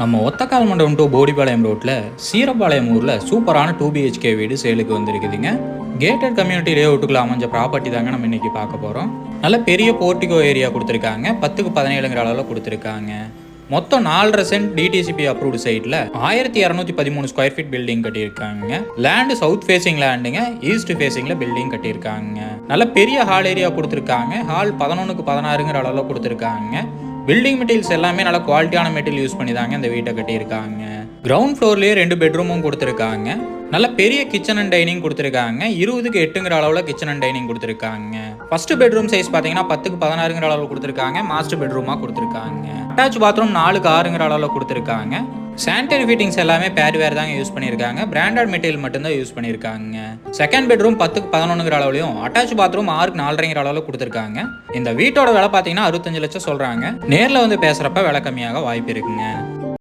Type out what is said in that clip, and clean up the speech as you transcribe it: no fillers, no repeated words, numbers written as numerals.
நம்ம ஒத்தக்கால் மண்டபம் டு போடிபாளையம் ரோட்டில் சீரப்பாளையம் ஊரில் சூப்பரான 2 BHK வீடு சேலுக்கு வந்திருக்குதுங்க. கேட்டட் கம்யூனிட்டி லேஅவுட்டுக்குள்ள அமைஞ்ச ப்ராப்பர்ட்டி தாங்க நம்ம இன்னைக்கு பார்க்க போகிறோம். நல்ல பெரிய போர்ட்டிகோ ஏரியா கொடுத்துருக்காங்க. 10க்கு 17ங்கிற அளவில் கொடுத்துருக்காங்க. மொத்தம் 4.5 சென்ட் டிடிசிபி அப்ரூவ்டு சைட்டில் 1213 ஸ்கொயர் ஃபீட் பில்டிங் கட்டியிருக்காங்க. லேண்டு சவுத் ஃபேசிங் லேண்டுங்க, ஈஸ்ட் ஃபேசிங்கில் பில்டிங் கட்டியிருக்காங்க. நல்ல பெரிய ஹால் ஏரியா கொடுத்துருக்காங்க. ஹால் 11க்கு 16ங்கிற அளவில் கொடுத்துருக்காங்க. பில்டிங் மெட்டீரியல்ஸ் எல்லாமே நல்ல குவாலிட்டியான மெட்டீரியல் யூஸ் பண்ணி தாங்க இந்த வீட்டை கட்டியிருக்காங்க. கிரவுண்ட் ஃப்ளோர்லேயே 2 பெட்ரூமும் கொடுத்துருக்காங்க. நல்ல பெரிய கிச்சன் அண்ட் டைனிங் கொடுத்துருக்காங்க. 20க்கு 8ங்கிற அளவில் கிச்சன் அண்ட் டைனிங் கொடுத்துருக்காங்க. ஃபர்ஸ்ட் பெட்ரூம் சைஸ் பார்த்தீங்கன்னா 10க்கு 16ங்கிற அளவில் கொடுத்துருக்காங்க. மாஸ்டர் பெட்ரூமாக கொடுத்துருக்காங்க. அட்டாச் பாத்ரூம் 4க்கு 6ங்கிற அளவில் கொடுத்துருக்காங்க. சானிட்டரி ஃபிட்டிங்ஸ் எல்லாமே பேட் வேர் தாங்க யூஸ் பண்ணியிருக்காங்க. பிராண்டட் மெட்டீரியல் மட்டும்தான் யூஸ் பண்ணியிருக்காங்க. செகண்ட் பெட்ரூம் 10க்கு 11ங்கிற அளவுலையும் அட்டாச் பாத்ரூம் 6க்கு 4.5ங்கிற அளவில் கொடுத்துருக்காங்க. இந்த வீட்டோட விலை பார்த்தீங்கன்னா 65 லட்சம் சொல்கிறாங்க. நேரில் வந்து பேசுகிறப்ப விலை கம்மியாக வாய்ப்பு இருக்குங்க.